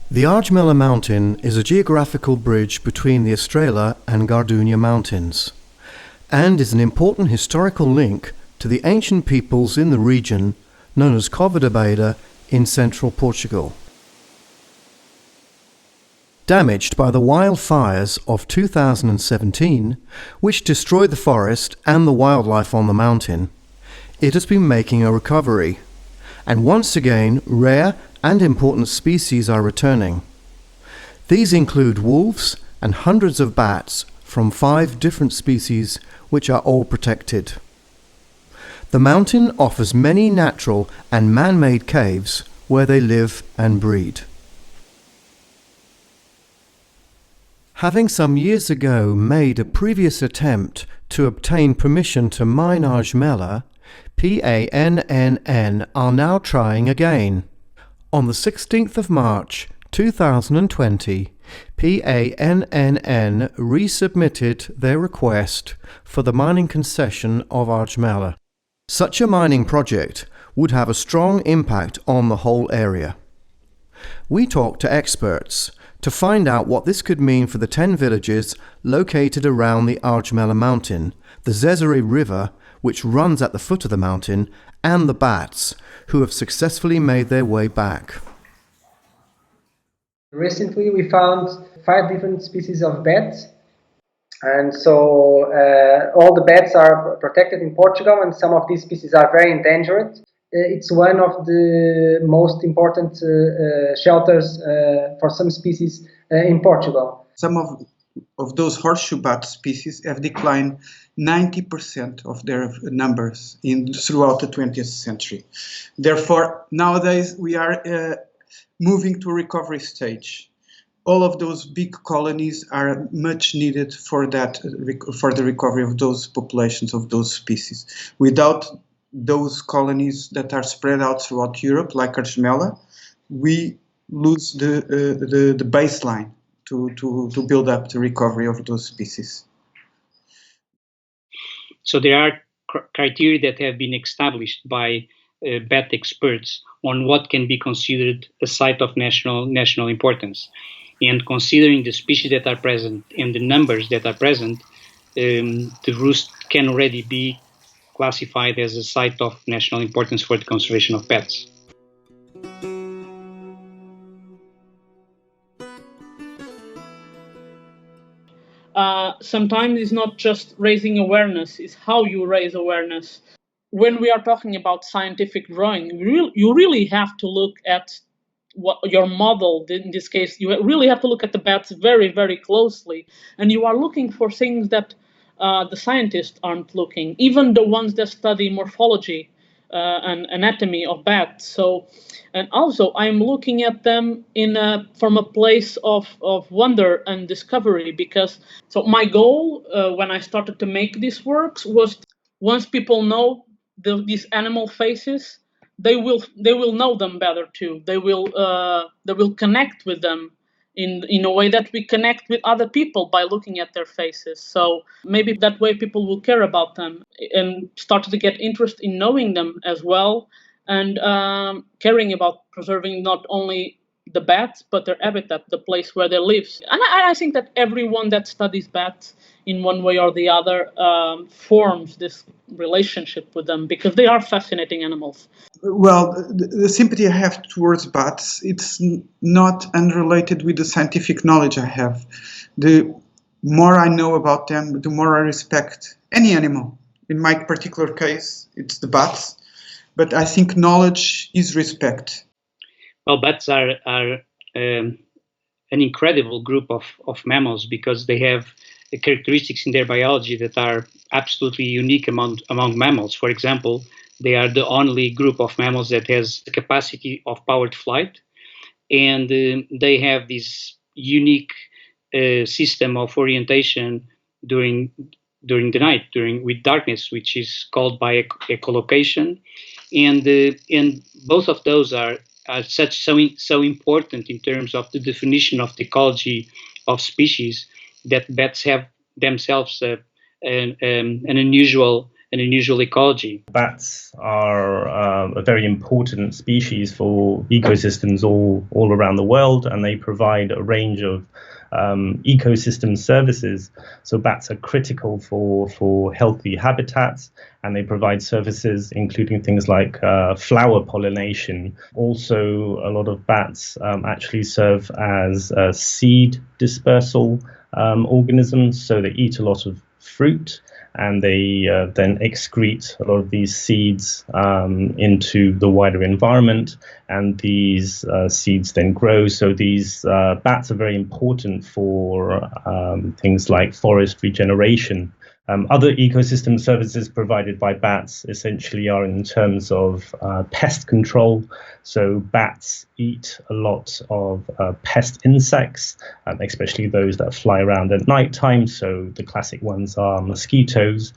The Argemela Mountain is a geographical bridge between the Estrela and Gardunha mountains, and is an important historical link to the ancient peoples in the region known as Cova da Beira in central Portugal. Damaged by the wildfires of 2017, which destroyed the forest and the wildlife on the mountain, it has been making a recovery, and once again rare and important species are returning. These include wolves and hundreds of bats from 5 different species which are all protected. The mountain offers many natural and man-made caves where they live and breed. Having some years ago made a previous attempt to obtain permission to mine Argemela, PANNN are now trying again. On the 16th of March 2020, PANNN resubmitted their request for the mining concession of Argemela. Such a mining project would have a strong impact on the whole area. We talked to experts to find out what this could mean for the 10 villages located around the Argemela mountain, the Zêzere river, which runs at the foot of the mountain, and the bats, who have successfully made their way back. Recently we found 5 different species of bats, and so all the bats are protected in Portugal, and some of these species are very endangered. It's one of the most important shelters for some species in Portugal. Some of those horseshoe bat species have declined 90% of their numbers throughout the 20th century. Therefore, nowadays we are moving to a recovery stage. All of those big colonies are much needed for the recovery of those populations of those species. Without those colonies that are spread out throughout Europe, like Argemela, we lose the baseline to build up the recovery of those species. So there are criteria that have been established by bat experts on what can be considered a site of national importance. And considering the species that are present and the numbers that are present, the roost can already be classified as a site of national importance for the conservation of bats. Sometimes it's not just raising awareness, it's how you raise awareness. When we are talking about scientific drawing, you really have to look at what your model, in this case, you really have to look at the bats very, very closely. And you are looking for things that the scientists aren't looking, even the ones that study morphology and anatomy of bats. So, and also I'm looking at them from a place of wonder and discovery, because so my goal when I started to make these works was, once people know these animal faces, they will know them better too. They will connect with them in a way that we connect with other people by looking at their faces. So maybe that way people will care about them and start to get interest in knowing them as well, and caring about preserving not only the bats but their habitat, the place where they live. And I think that everyone that studies bats in one way or the other forms this relationship with them, because they are fascinating animals. Well, the sympathy I have towards bats, it's not unrelated with the scientific knowledge I have. The more I know about them, the more I respect any animal. In my particular case, it's the bats. But I think knowledge is respect. Well, bats are an incredible group of mammals, because they have characteristics in their biology that are absolutely unique among mammals. For example, they are the only group of mammals that has the capacity of powered flight, and they have this unique system of orientation during the night, with darkness, which is called by echolocation, and both of those are so important in terms of the definition of the ecology of species, that bats have themselves an unusual an unusual ecology. Bats are a very important species for ecosystems all around the world, and they provide a range of ecosystem services. So bats are critical for healthy habitats, and they provide services including things like flower pollination. Also, a lot of bats actually serve as seed dispersal organisms, so they eat a lot of fruit, and they then excrete a lot of these seeds into the wider environment, and these seeds then grow. So these bats are very important for things like forest regeneration. Other ecosystem services provided by bats essentially are in terms of pest control. So bats eat a lot of pest insects, especially those that fly around at night time. So the classic ones are mosquitoes.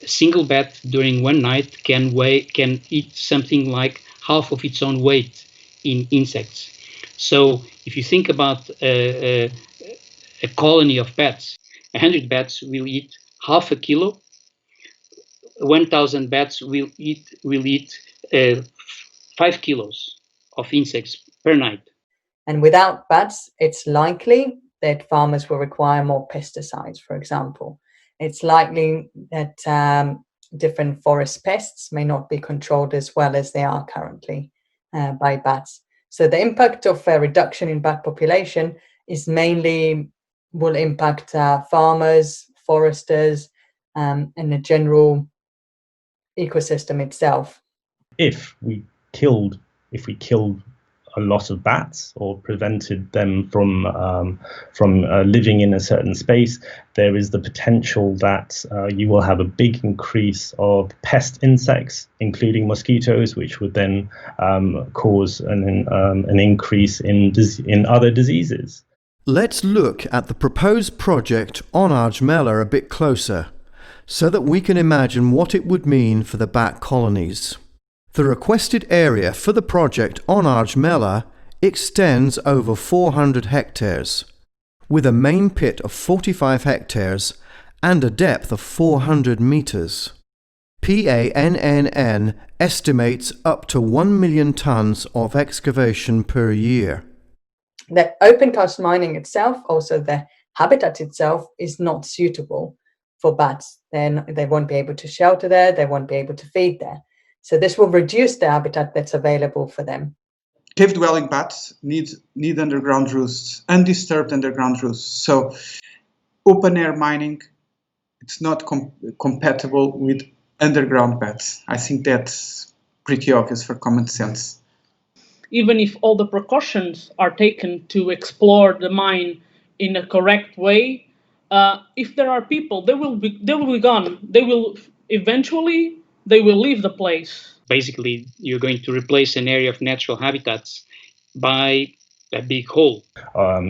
A single bat during one night can eat something like half of its own weight in insects. So if you think about a colony of bats, 100 bats will eat half a kilo. 1,000 bats will eat 5 kilos of insects per night. And without bats, it's likely that farmers will require more pesticides, for example. It's likely that different forest pests may not be controlled as well as they are currently by bats. So the impact of a reduction in bat population is mainly will impact farmers, foresters, and the general ecosystem itself. If we killed a lot of bats or prevented them from living in a certain space, there is the potential that you will have a big increase of pest insects, including mosquitoes, which would then cause an increase in other diseases. Let's look at the proposed project on Argemela a bit closer, so that we can imagine what it would mean for the bat colonies. The requested area for the project on Argemela extends over 400 hectares, with a main pit of 45 hectares and a depth of 400 metres. PANNN estimates up to 1 million tonnes of excavation per year. The open cast mining itself, also the habitat itself, is not suitable for bats. Then they won't be able to shelter there, they won't be able to feed there. So this will reduce the habitat that's available for them. Cave-dwelling bats need underground roosts, undisturbed underground roosts. So open-air mining, it's not compatible with underground bats. I think that's pretty obvious for common sense. Even if all the precautions are taken to explore the mine in a correct way, if there are people, they will be gone. They will leave the place. Basically, you're going to replace an area of natural habitats by a big hole.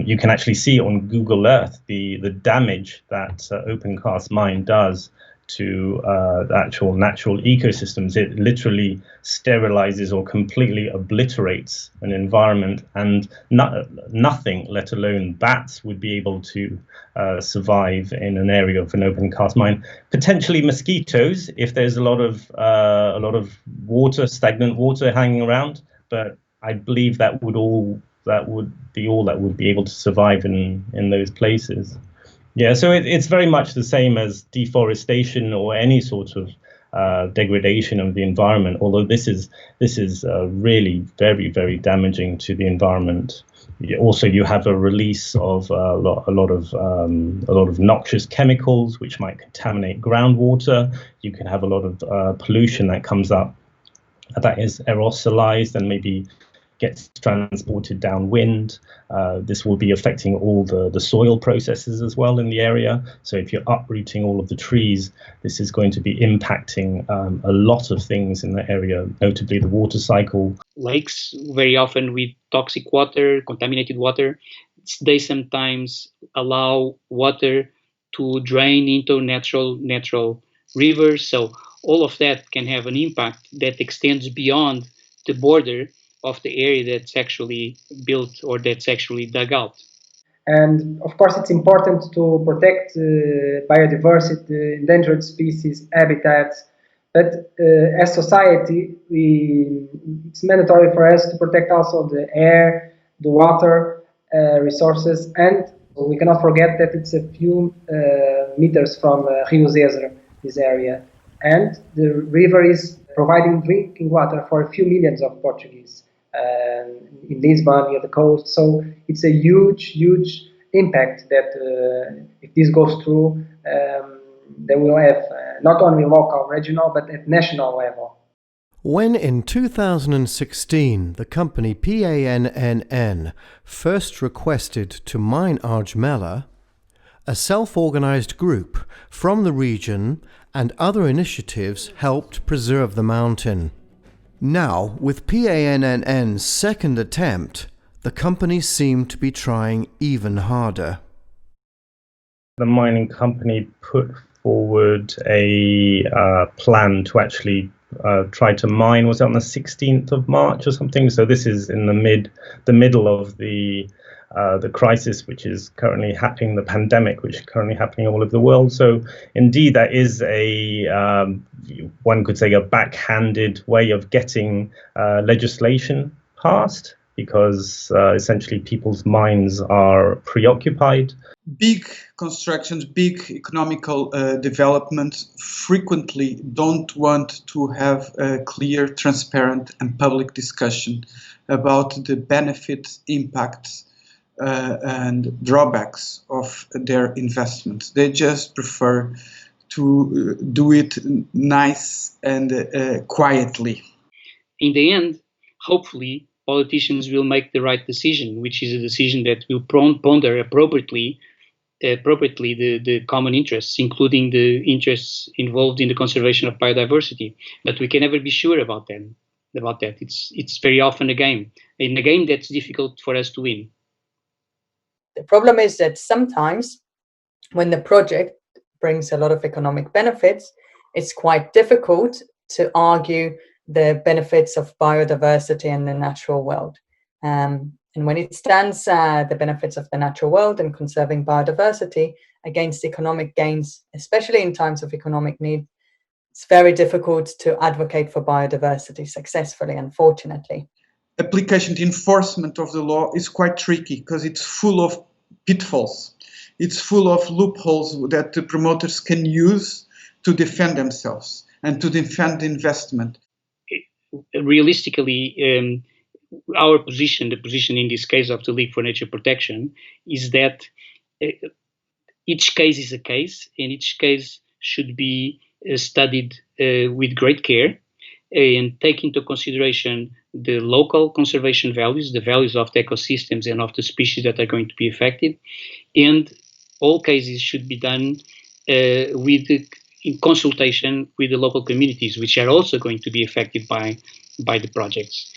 You can actually see on Google Earth the damage that open cast mine does to the actual natural ecosystems. It literally sterilizes or completely obliterates an environment, and nothing, let alone bats, would be able to survive in an area of an open cast mine. Potentially mosquitoes, if there's a lot of water, stagnant water hanging around, but I believe that would be able to survive in those places. Yeah, so it's very much the same as deforestation or any sort of degradation of the environment. Although this is really very, very damaging to the environment. Also, you have a release of a lot of noxious chemicals which might contaminate groundwater. You can have a lot of pollution that comes up that is aerosolized and maybe gets transported downwind. This will be affecting all the soil processes as well in the area. So if you're uprooting all of the trees, this is going to be impacting a lot of things in the area, notably the water cycle. Lakes, very often with toxic water, contaminated water, they sometimes allow water to drain into natural rivers. So all of that can have an impact that extends beyond the border of the area that's actually built or that's actually dug out. And of course, it's important to protect biodiversity, endangered species, habitats. But as society, it's mandatory for us to protect also the air, the water resources, and we cannot forget that it's a few meters from Rio Zêzere, this area. And the river is providing drinking water for a few millions of Portuguese in Lisbon, near the coast. So it's a huge, huge impact that if this goes through, they will have not only local, regional, but at national level. When in 2016 the company PANNN first requested to mine Argemela, a self-organized group from the region and other initiatives helped preserve the mountain. Now, with PANNN's second attempt, the company seemed to be trying even harder. The mining company put forward a plan to actually try to mine. Was it on the 16th of March or something? So this is in the middle of the crisis, which is currently happening, the pandemic, which is currently happening all over the world. So indeed, that is one could say, a backhanded way of getting legislation passed, because essentially people's minds are preoccupied. Big constructions, big economical developments frequently don't want to have a clear, transparent and public discussion about the benefits, impacts and drawbacks of their investments. They just prefer to do it nice and quietly. In the end, hopefully, politicians will make the right decision, which is a decision that will ponder appropriately the common interests, including the interests involved in the conservation of biodiversity. But we can never be sure about that. It's very often a game that's difficult for us to win. The problem is that sometimes when the project brings a lot of economic benefits, it's quite difficult to argue the benefits of biodiversity and the natural world. And when it stands the benefits of the natural world and conserving biodiversity against economic gains, especially in times of economic need, it's very difficult to advocate for biodiversity successfully, unfortunately. Application, the enforcement of the law is quite tricky because it's full of pitfalls. It's full of loopholes that the promoters can use to defend themselves and to defend the investment. Realistically, our position, the position in this case of the League for Nature Protection, is that each case is a case, and each case should be studied with great care and take into consideration the local conservation values, the values of the ecosystems and of the species that are going to be affected. And all cases should be done in consultation with the local communities, which are also going to be affected by the projects.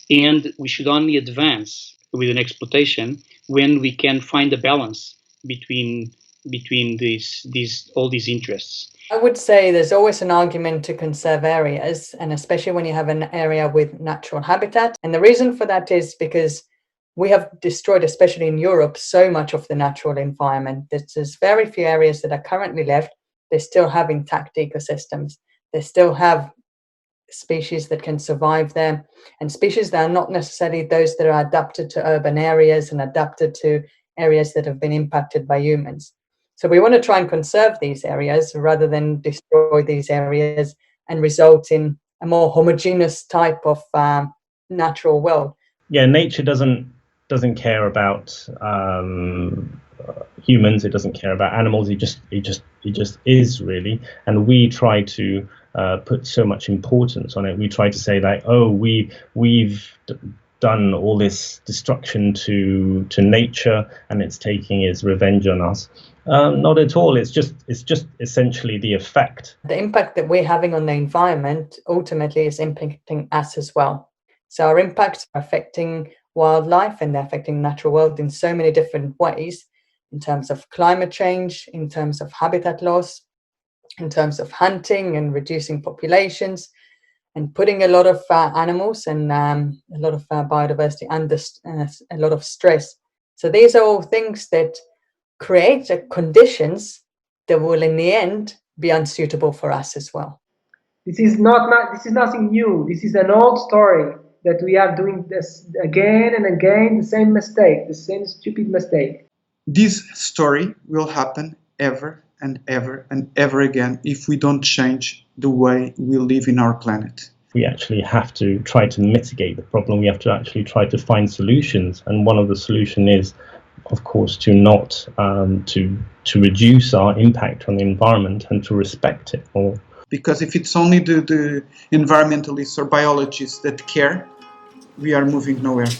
And we should only advance with an exploitation when we can find a balance between all these interests. I would say there's always an argument to conserve areas, and especially when you have an area with natural habitat. And the reason for that is because we have destroyed, especially in Europe, so much of the natural environment. There's very few areas that are currently left. They still have intact ecosystems. They still have species that can survive there, and species that are not necessarily those that are adapted to urban areas and adapted to areas that have been impacted by humans. So we want to try and conserve these areas rather than destroy these areas and result in a more homogeneous type of natural world. Yeah, nature doesn't care about humans. It doesn't care about animals. It just is, really. And we try to put so much importance on it. We try to say that, oh, we've done all this destruction to nature, and it's taking its revenge on us. Not at all. It's just essentially the effect. The impact that we're having on the environment ultimately is impacting us as well. So our impacts are affecting wildlife and they're affecting the natural world in so many different ways, in terms of climate change, in terms of habitat loss, in terms of hunting and reducing populations, and putting a lot of animals and a lot of biodiversity under a lot of stress. So these are all things that create conditions that will in the end be unsuitable for us as well. This is nothing new. This is an old story that we are doing this again and again, the same mistake, the same stupid mistake. This story will happen ever and ever and ever again if we don't change the way we live in our planet. We actually have to try to mitigate the problem. We have to actually try to find solutions, and one of the solutions is, of course, to not to reduce our impact on the environment and to respect it more. Because if it's only the environmentalists or biologists that care, we are moving nowhere.